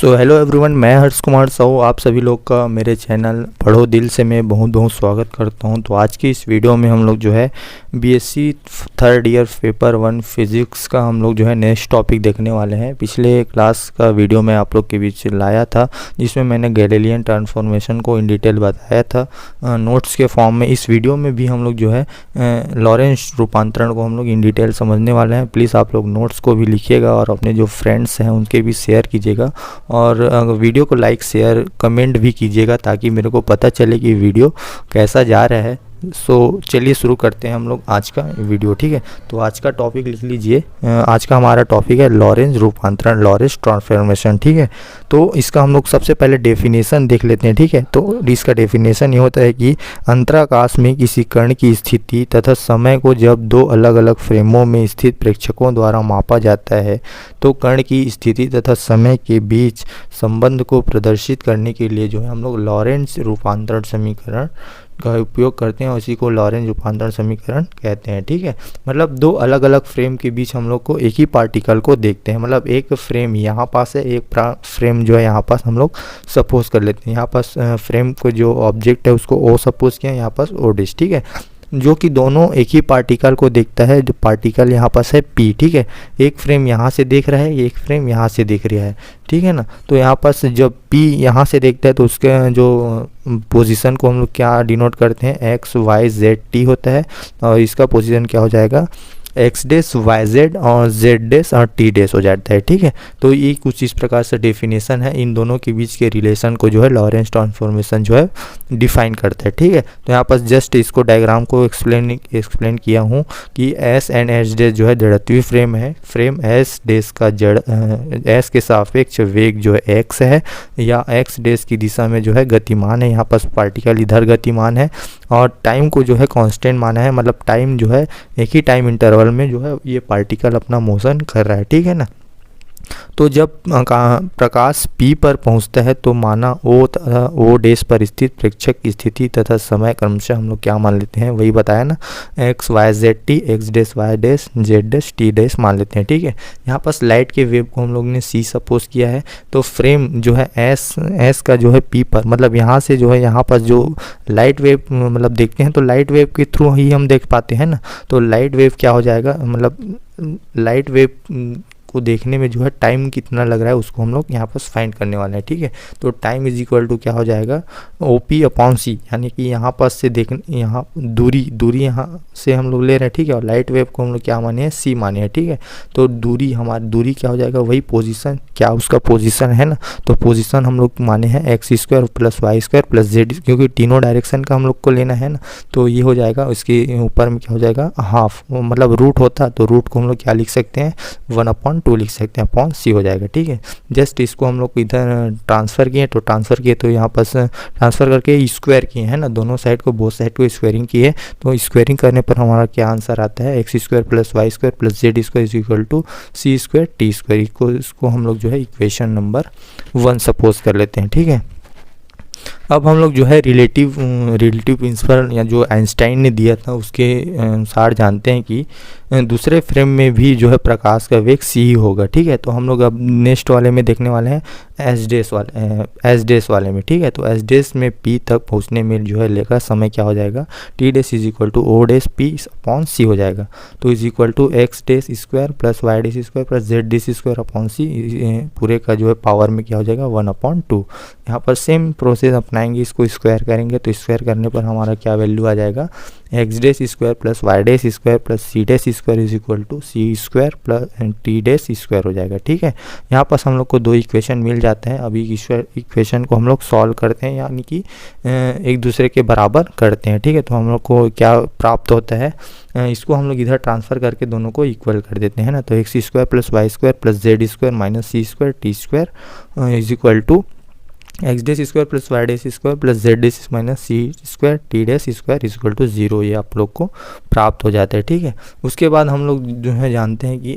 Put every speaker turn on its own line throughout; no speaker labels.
So hello everyone, मैं हर्ष कुमार साहू आप सभी लोग का मेरे चैनल पढ़ो दिल से मैं बहुत बहुत स्वागत करता हूं। तो आज की इस वीडियो में हम लोग जो है BSc third year paper 1 physics का हम लोग जो है नेक्स्ट टॉपिक देखने वाले हैं। पिछले क्लास का वीडियो मैं आप लोग के बीच लाया था जिसमें मैंने गैलीलियन ट्रांसफॉर्मेशन को इन डिटेल बताया था नोट्स के फॉर्म में। इस वीडियो में भी हम लोग जो है लॉरेंस रूपांतरण को हम लोग इन डिटेल समझने वाले हैं। प्लीज़ आप लोग नोट्स को भी लिखिएगा और अपने जो फ्रेंड्स हैं उनके भी शेयर कीजिएगा और वीडियो को लाइक शेयर कमेंट भी कीजिएगा ताकि मेरे को पता चले कि वीडियो कैसा जा रहा है। चलिए शुरू करते हैं हम लोग आज का वीडियो, ठीक है। तो आज का टॉपिक लिख लीजिए। आज का हमारा टॉपिक है लॉरेंस रूपांतरण, लॉरेंस ट्रांसफॉर्मेशन, ठीक है। तो इसका हम लोग सबसे पहले डेफिनेशन देख लेते हैं, ठीक है। तो इसका डेफिनेशन ये होता है कि अंतराकाश में किसी कण की स्थिति तथा समय को जब दो अलग अलग फ्रेमों में स्थित प्रेक्षकों द्वारा मापा जाता है तो कण की स्थिति तथा समय के बीच संबंध को प्रदर्शित करने के लिए जो है हम लोग लॉरेंस रूपांतरण समीकरण का उपयोग करते हैं। उसी को लॉरेंस रूपांतरण समीकरण कहते हैं, ठीक है। मतलब दो अलग अलग फ्रेम के बीच हम लोग को एक ही पार्टिकल को देखते हैं। मतलब एक फ्रेम यहाँ पास है, एक फ्रेम जो है यहाँ पास हम लोग सपोज कर लेते हैं। यहाँ पास फ्रेम को जो ऑब्जेक्ट है उसको ओ सपोज किया, यहाँ पास ओ डिश, ठीक है, जो कि दोनों एक ही पार्टिकल को देखता है। जो पार्टिकल यहाँ पास है पी, ठीक है। एक फ्रेम यहाँ से देख रहा है, एक फ्रेम यहाँ से देख रहा है, ठीक है ना। तो यहाँ पास जब पी यहाँ से देखता है तो उसके जो पोजीशन को हम लोग क्या डिनोट करते हैं, एक्स वाई जेड टी होता है और इसका पोजीशन क्या हो जाएगा, एक्स डेस वाई जेड और जेड डेस और टी डेस हो जाता है, ठीक है। तो ये कुछ इस प्रकार से डेफिनेशन है। इन दोनों के बीच के रिलेशन को जो है लॉरेंस ट्रांसफॉर्मेशन जो है डिफाइन करता है, ठीक है। तो यहाँ पर जस्ट इसको डायग्राम को एक्सप्लेन किया हूँ कि एस एंड एच डेस जो है जड़त्वीय फ्रेम है। फ्रेम एस डेस का एस के सापेक्ष वेग जो है एक्स है या एक्स डेस की दिशा में जो है गतिमान है। यहाँ पर पार्टिकल इधर गतिमान है और टाइम को जो है कांस्टेंट माना है। मतलब टाइम जो है एक ही टाइम इंटरवल में जो है ये पार्टिकल अपना मोशन कर रहा है, ठीक है ना। तो जब प्रकाश P पर पहुंचता है तो माना O डेश पर स्थित प्रेक्षक की स्थिति तथा समय क्रमशः हम लोग क्या मान लेते हैं, वही बताया ना, x y z t, x dash y dash z dash t dash मान लेते हैं, ठीक है। यहाँ पर लाइट के वेव को हम लोग ने C सपोज किया है। तो फ्रेम जो है S का जो है P पर, मतलब यहाँ से जो है यहाँ पर जो लाइट वेव मतलब देखते हैं तो लाइट वेव के थ्रू ही हम देख पाते हैं ना। तो लाइट वेव क्या हो जाएगा, मतलब लाइट वेव को देखने में जो है टाइम कितना लग रहा है उसको हम लोग यहाँ पर फाइंड करने वाले हैं, ठीक है। तो टाइम इज इक्वल टू क्या हो जाएगा, OP अपॉन C, यानी कि यहाँ पर से यहाँ दूरी यहाँ से हम लोग ले रहे हैं, ठीक है। और लाइट वेव को हम लोग क्या माने हैं, C माने हैं, ठीक है। तो हमारी दूरी क्या हो जाएगा, वही पोजीशन, क्या उसका पोजीशन है ना। तो पोजीशन हम लोग माने हैं x square plus y square plus z, क्योंकि तीनों डायरेक्शन का हम लोग को लेना है ना। तो ये हो जाएगा, इसके ऊपर में क्या हो जाएगा, हाफ, मतलब रूट होता तो रूट को हम लोग क्या लिख सकते हैं, 1/2 लिख सकते हैं, अपॉन C हो जाएगा, ठीक है। जस्ट इसको हम लोग इधर ट्रांसफ़र किए तो यहाँ पर ट्रांसफ़र करके स्क्वायर किए हैं ना, दोनों साइड को, बोथ साइड को स्क्वायरिंग किए। तो स्क्वायरिंग करने पर हमारा क्या आंसर आता है, x square plus y square plus z square is equal to C square t square. इसको हम लोग जो है इक्वेशन नंबर 1 सपोज कर लेते हैं, ठीक है। अब हम लोग जो है रिलेटिव प्रिंसिपल या जो आइंस्टाइन ने दिया था उसके अनुसार जानते हैं कि दूसरे फ्रेम में भी जो है प्रकाश का वेग C ही होगा, ठीक है। तो हम लोग अब नेक्स्ट वाले में देखने वाले हैं एस डेस वाले में, ठीक है। तो एस डेस में P तक पहुंचने में जो है लेगा समय क्या हो जाएगा, T dash is equal to O dash P upon C हो जाएगा। तो is equal to x dash square plus y dash square plus z dash square upon C, पूरे का जो है पावर में क्या हो जाएगा 1/2। यहाँ पर सेम प्रोसेस अपनाएंगे, इसको स्क्वायर करेंगे तो स्क्वायर करने पर हमारा क्या वैल्यू आ जाएगा, x dash square plus y dash square plus c dash square is equal to C square plus t dash square हो जाएगा, ठीक है। यहाँ पास हम लोग को दो इक्वेशन मिल जाते हैं। अभी इक्वेशन को हम लोग सॉल्व करते हैं, यानी कि एक दूसरे के बराबर करते हैं, ठीक है। तो हम लोग को क्या प्राप्त होता है, इसको हम लोग इधर ट्रांसफ़र करके दोनों को इक्वल कर देते हैं ना। तो x square plus y square plus z square minus C square t square is equal to x dash square plus y dash square plus z dash minus C square t dash square is equal to 0, ये आप लोग को प्राप्त हो जाता है, ठीक है। उसके बाद हम लोग जो है जानते हैं कि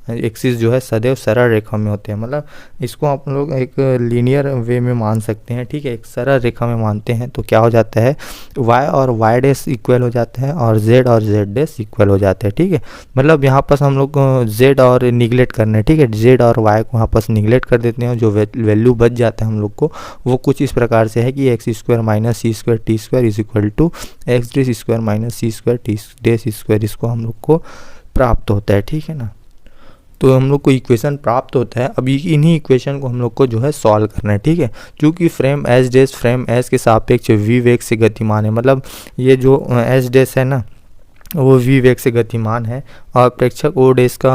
एक्सिस जो है सदैव सरल रेखा में होते हैं, मतलब इसको आप लोग एक लीनियर वे में मान सकते हैं, ठीक है। एक सरल रेखा में मानते हैं तो क्या हो जाता है, y और y डैश इक्वल हो जाते हैं और z और z डैश इक्वल हो जाते हैं, ठीक है। मतलब यहाँ पर हम लोग z और निगलेक्ट करना है, ठीक है। z और y को यहाँ पर निगलेक्ट कर देते हैं, जो वैल्यू बच जाता है हम लोग को वो कुछ इस प्रकार से है कि x square minus c square t square is equal to x dash square minus c square t dash square, इसको हम लोग को प्राप्त होता है, ठीक है ना। तो हम लोग को इक्वेशन प्राप्त होता है। अभी इन्हीं इक्वेशन को हम लोग को जो है सॉल्व करना है, ठीक है। क्योंकि frame S dash frame S के सापेक्ष वी वेग से गतिमान है, मतलब ये जो एस डैश है ना वो वी वेग से गतिमान है और प्रेक्षक ओ डैश का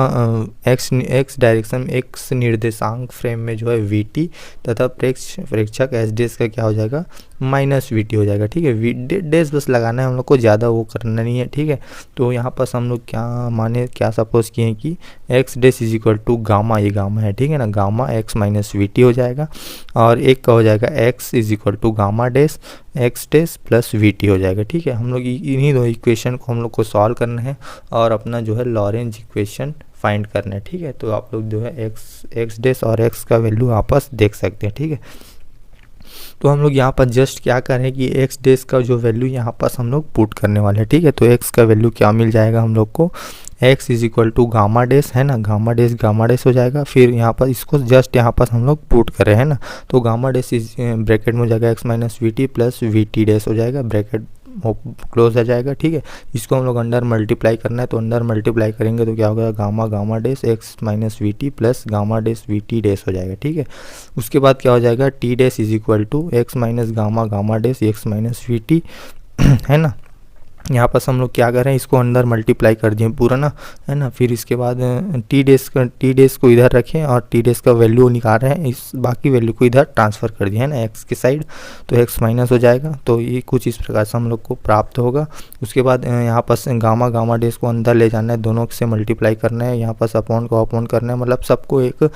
एक्स डायरेक्शन एक्स निर्देशांक फ्रेम में जो है वी टी तथा प्रेक्षक एस डैश का क्या हो जाएगा माइनस वी टी हो जाएगा, ठीक है। वी डैश बस लगाना है हम लोग को, ज़्यादा वो करना नहीं है, ठीक है। तो यहाँ पर हम लोग क्या सपोज किए हैं कि x dash is equal to gamma, ये गामा है, ठीक है ना, gamma x minus v t हो जाएगा और एक का हो जाएगा x is equal to gamma dash x dash plus v t हो जाएगा, ठीक है। हम लोग इन्हीं दो इक्वेशन को हम लोग को सॉल्व करना है और अपना जो है लॉरेंज इक्वेशन फाइंड करना है, ठीक है। तो आप लोग जो है एक्स डैश और एक्स का वैल्यू आपस देख सकते हैं, ठीक है। तो हम लोग यहाँ पर जस्ट क्या करें कि एक्स डैश का जो वैल्यू यहाँ पर हम लोग पुट करने वाले हैं, ठीक है। तो एक्स का वैल्यू क्या मिल जाएगा हम लोग को, x is equal to gamma dash है ना, गामा डैश हो जाएगा। फिर यहाँ पर इसको जस्ट यहाँ पर हम लोग पुट कर रहे हैं ना, तो गामा डैश इज ब्रैकेट में हो जाएगा x minus v t plus v t dash हो जाएगा, ब्रैकेट क्लोज आ जाएगा, ठीक है। इसको हम लोग अंडर मल्टीप्लाई करना है, तो अंडर मल्टीप्लाई करेंगे तो क्या होगा gamma dash x minus v t plus gamma dash v t dash हो जाएगा, ठीक है। उसके बाद क्या हो जाएगा t dash is equal to x minus gamma dash x minus v t है ना। यहाँ पर हम लोग क्या कर रहे हैं, इसको अंदर मल्टीप्लाई कर दिए पूरा ना, है ना। फिर इसके बाद टी डैश को इधर रखें और टी डैश का वैल्यू निकाल रहे हैं, इस बाकी वैल्यू को इधर ट्रांसफ़र कर दिया है ना एक्स के साइड, तो एक्स माइनस हो जाएगा। तो ये कुछ इस प्रकार से हम लोग को प्राप्त होगा। उसके बाद यहाँ पर गामा डैश को अंदर ले जाना है, दोनों से मल्टीप्लाई करना है, यहाँ पर अपॉन को अपॉन करना है, मतलब सबको एक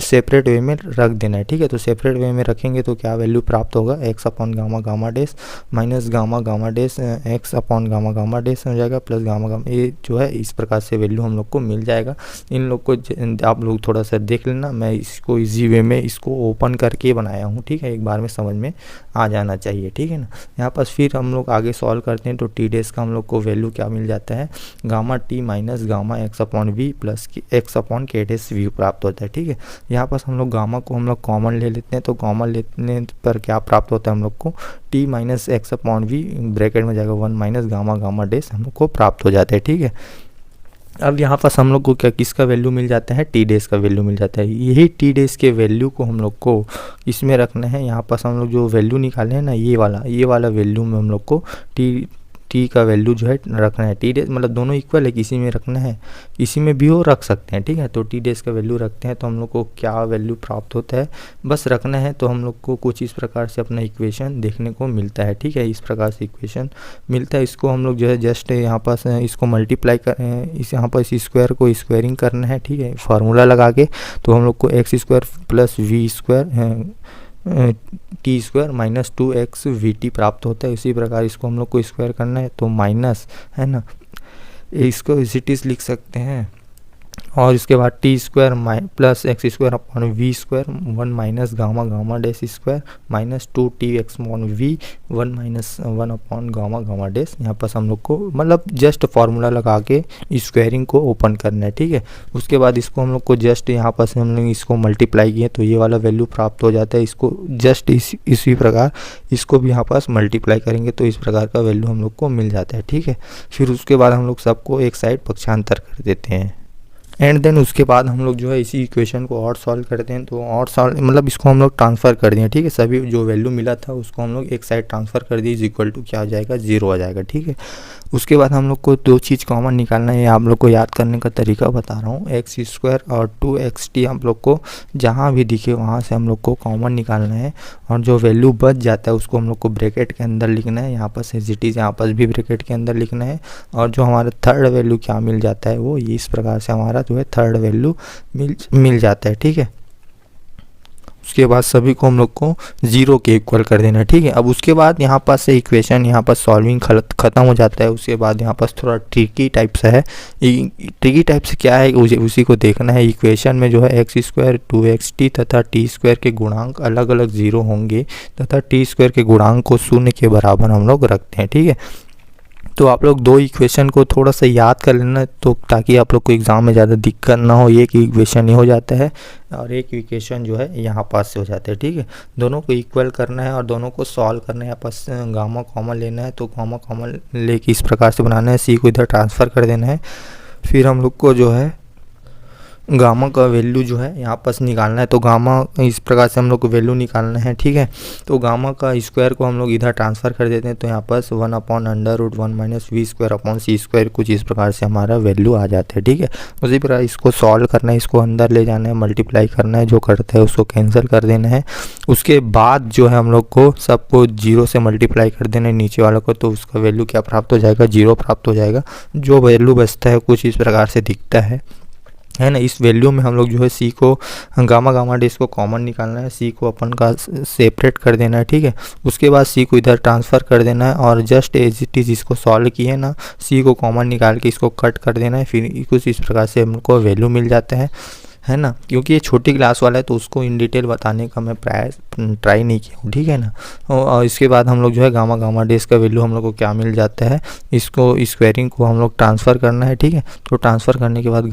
सेपरेट वे में रख देना है, ठीक है। तो सेपरेट वे में रखेंगे तो क्या वैल्यू प्राप्त होगा, x upon gamma dash minus gamma dash x upon gamma dash हो जाएगा प्लस गामा, ये जो है इस प्रकार से वैल्यू हम लोग को मिल जाएगा। इन लोग को आप लोग थोड़ा सा देख लेना, मैं इसको इजी वे में इसको ओपन करके बनाया हूँ, ठीक है। एक बार में समझ में आ जाना चाहिए, ठीक है ना। यहाँ पर फिर हम लोग आगे सॉल्व करते हैं तो टी डैश का हम लोग को वैल्यू क्या मिल जाता है, gamma t minus gamma x upon v plus x upon के डैश वी प्राप्त होता है, ठीक है। यहाँ पर हम लोग गामा को हम लोग कॉमन ले लेते हैं, तो कॉमन लेने पर क्या प्राप्त होता है हम लोग को t minus x upon v bracket में जाएगा 1 माइनस गामा डैश हम लोग को प्राप्त हो जाता है, ठीक है। अब यहाँ पर हम लोग को क्या किसका वैल्यू मिल जाता है, टी डैश का वैल्यू मिल जाता है। यही टी डैश के वैल्यू को हम लोग को इसमें रखना है। यहाँ पर हम लोग जो वैल्यू निकाले हैं ना, ये वाला वैल्यू में हम लोग को टी का वैल्यू जो है रखना है। टी डैश मतलब दोनों इक्वल है, किसी में रखना है किसी में भी हो रख सकते हैं, ठीक है। तो टी डैश का वैल्यू रखते हैं तो हम लोग को क्या वैल्यू प्राप्त होता है बस रखना है। तो हम लोग को कुछ इस प्रकार से अपना इक्वेशन देखने को मिलता है, ठीक है। इस प्रकार से इक्वेशन मिलता है, इसको हम लोग जो है जस्ट यहाँ पर इसको मल्टीप्लाई करें, इस यहाँ पर इस स्क्वायर को स्क्वायरिंग करना है, ठीक है, फार्मूला लगा के। तो हम लोग को x square plus v square t square minus 2x v t प्राप्त होता है। इसी प्रकार इसको हम लोग को स्क्वायर करना है तो माइनस है ना, इसको इसीटीज लिख सकते हैं और इसके बाद t square plus x square upon v square 1 minus gamma dash square minus 2t x upon v 1 minus 1 upon gamma dash. यहाँ पर हम लोग को मतलब जस्ट फार्मूला लगा के स्क्वायरिंग को ओपन करना है, ठीक है। उसके बाद इसको हम लोग को जस्ट यहाँ पर से हम लोग इसको मल्टीप्लाई किए तो ये वाला वैल्यू प्राप्त हो जाता है। इसको जस्ट इसी प्रकार इसको भी यहाँ पास मल्टीप्लाई करेंगे तो इस प्रकार का वैल्यू हम लोग को मिल जाता है, ठीक है। फिर उसके बाद हम लोग सबको एक साइड पक्षांतर कर देते हैं एंड देन उसके बाद हम लोग जो है इसी इक्वेशन को और सॉल्व करते हैं। तो और सॉल्व मतलब इसको हम लोग ट्रांसफ़र कर दिए, ठीक है। सभी जो वैल्यू मिला था उसको हम लोग एक साइड ट्रांसफ़र कर दिए, इज इक्वल टू क्या आ जाएगा 0 आ जाएगा, ठीक है। उसके बाद हम लोग को दो चीज़ कॉमन निकालना है, आप लोग को याद करने का तरीका बता रहा हूँ। एक्स स्क्वायर और 2xt हम लोग को जहाँ भी दिखे वहाँ से हम लोग को कॉमन निकालना है और जो वैल्यू बच जाता है उसको हम लोग को ब्रैकेट के अंदर लिखना है। यहाँ पर सेजिटीज यहाँ पर भी ब्रैकेट के अंदर लिखना है और जो हमारा थर्ड वैल्यू क्या मिल जाता है वो इस प्रकार से हमारा जो है थर्ड वैल्यू मिल जाता है, ठीक है। उसके बाद सभी को हम लोग को 0 के इक्वल कर देना है, ठीक है। अब उसके बाद यहाँ पर से इक्वेशन यहाँ पर सॉल्विंग ख़त्म हो जाता है। उसके बाद यहाँ पर थोड़ा ट्रिकी टाइप से है। ट्रिकी टाइप से क्या है उसी को देखना है। इक्वेशन में जो है x² 2xt तथा t² के गुणांक अलग अलग 0 होंगे तथा t² के गुणांक को 0 के बराबर हम लोग रखते हैं, ठीक है। तो आप लोग 2 इक्वेशन को थोड़ा सा याद कर लेना, तो ताकि आप लोग को एग्ज़ाम में ज़्यादा दिक्कत ना हो। एक इक्वेशन ही हो जाता है और एक इक्वेशन जो है यहाँ पास से हो जाता है, ठीक है। दोनों को इक्वल करना है और दोनों को सॉल्व करना है। यहाँ पास गामा कॉमन लेना है, तो गामा कॉमन लेके इस प्रकार से बनाना है। सी को इधर ट्रांसफ़र कर देना है। फिर हम लोग को जो है गामा का वैल्यू जो है यहाँ पास निकालना है। तो गामा इस प्रकार से हम लोग को वैल्यू निकालना है, ठीक है। तो गामा का स्क्वायर को हम लोग इधर ट्रांसफ़र कर देते हैं, तो यहाँ पास 1/√1 - v² कुछ इस प्रकार से हमारा वैल्यू आ जाता है, ठीक है। उसी प्रकार इसको सॉल्व करना है, इसको अंदर ले जाना है, मल्टीप्लाई करना है, जो करता है उसको कैंसिल कर देना है। उसके बाद जो है हम लोग को सबको 0 से मल्टीप्लाई कर देना है नीचे वालों को, तो उसका वैल्यू क्या प्राप्त हो जाएगा, 0 प्राप्त हो जाएगा। जो वैल्यू बचता है कुछ इस प्रकार से दिखता है ना। इस वैल्यू में हम लोग जो है सी को गामा डेस को कॉमन निकालना है, सी को अपन का सेपरेट कर देना है, ठीक है। उसके बाद सी को इधर ट्रांसफ़र कर देना है और जस्ट एज इट इज़ इसको सॉल्व किए ना, सी को कॉमन निकाल के इसको कट कर देना है। फिर कुछ इस प्रकार से हमको वैल्यू मिल जाता है ना। क्योंकि ये छोटी क्लास वाला है तो उसको इन डिटेल बताने का मैं ट्राई नहीं किया हूँ, ठीक है ना। और इसके बाद हम लोग जो है गामा डेस का वैल्यू हम लोग को क्या मिल जाता है, इसको स्क्वायरिंग को हम लोग ट्रांसफ़र करना है, ठीक है। तो ट्रांसफ़र करने के बाद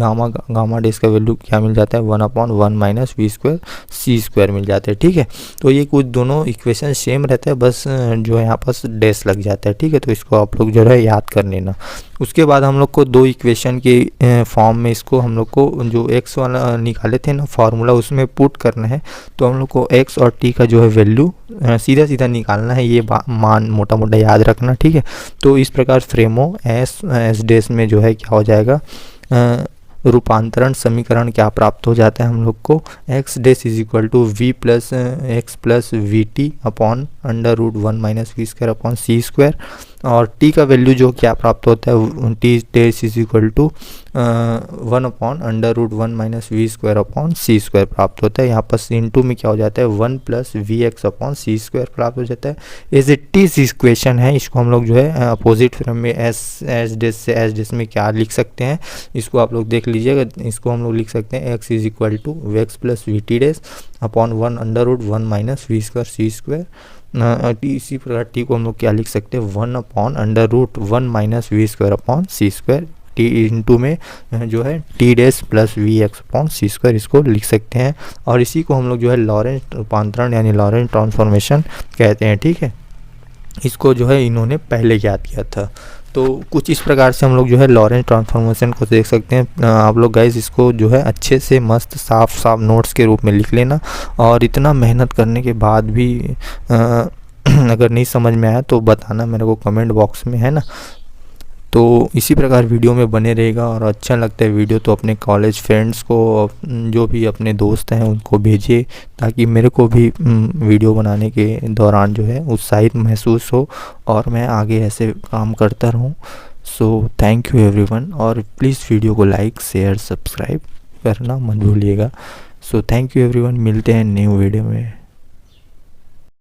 गामा डेस का वैल्यू क्या मिल जाता है, 1/1 - v² c² मिल जाता है, ठीक है। तो ये कुछ दोनों इक्वेशन सेम रहता है, बस जो है यहाँ पास डेस लग जाता है, ठीक है। तो इसको आप लोग जो है याद कर लेना। उसके बाद हम लोग को 2 इक्वेशन के फॉर्म में इसको हम लोग को जो x वाला निकाले थे ना फार्मूला, उसमें पुट करना है। तो हम लोग को x और t का जो है वैल्यू सीधा निकालना है, ये मान मोटा याद रखना, ठीक है। तो इस प्रकार फ्रेमो एस डेस में जो है क्या हो जाएगा, रूपांतरण समीकरण क्या प्राप्त हो जाता है हम लोग को, x dash is equal to v + x + vt upon √1 - v² c²। और t का वैल्यू जो क्या प्राप्त होता है, t dash is equal to 1/√1 - v² c² प्राप्त होता है। यहाँ पर इनटू में क्या हो जाता है, 1 + vx c² प्राप्त हो जाता है। एज इट इज इक्वेशन है, इसको हम लोग जो है अपोजिट फ्रेम में एस डेस से एस डेस में क्या लिख सकते हैं, इसको आप लोग देख लीजिएगा। इसको हम लोग लिख सकते हैं x is equal to x + vt dash upon 1/√1 - v² c²। इसी प्रकार टी को हम लोग क्या लिख सकते हैं, 1/√1 - v² c²। टी इंटू में जो है टी डेस + vx c², इसको लिख सकते हैं। और इसी को हम लोग जो है लॉरेंट रूपांतरण यानी लॉरेंट ट्रांसफॉर्मेशन कहते हैं, ठीक है। इसको जो है इन्होंने पहले याद किया था। तो कुछ इस प्रकार से हम लोग जो है लॉरेंट ट्रांसफॉर्मेशन को देख सकते हैं। आप लोग गाइस इसको जो है अच्छे से मस्त साफ नोट्स के रूप में लिख लेना। और इतना मेहनत करने के बाद भी अगर नहीं समझ में आया तो बताना मेरे को कमेंट बॉक्स में, है ना। तो इसी प्रकार वीडियो में बने रहेगा, और अच्छा लगता है वीडियो तो अपने कॉलेज फ्रेंड्स को, जो भी अपने दोस्त हैं उनको भेजिए, ताकि मेरे को भी वीडियो बनाने के दौरान जो है उत्साहित महसूस हो और मैं आगे ऐसे काम करता रहूं। सो थैंक यू एवरीवन, और प्लीज़ वीडियो को लाइक शेयर सब्सक्राइब करना मत भूलिएगा। सो थैंक यू एवरीवन, मिलते हैं न्यू वीडियो में।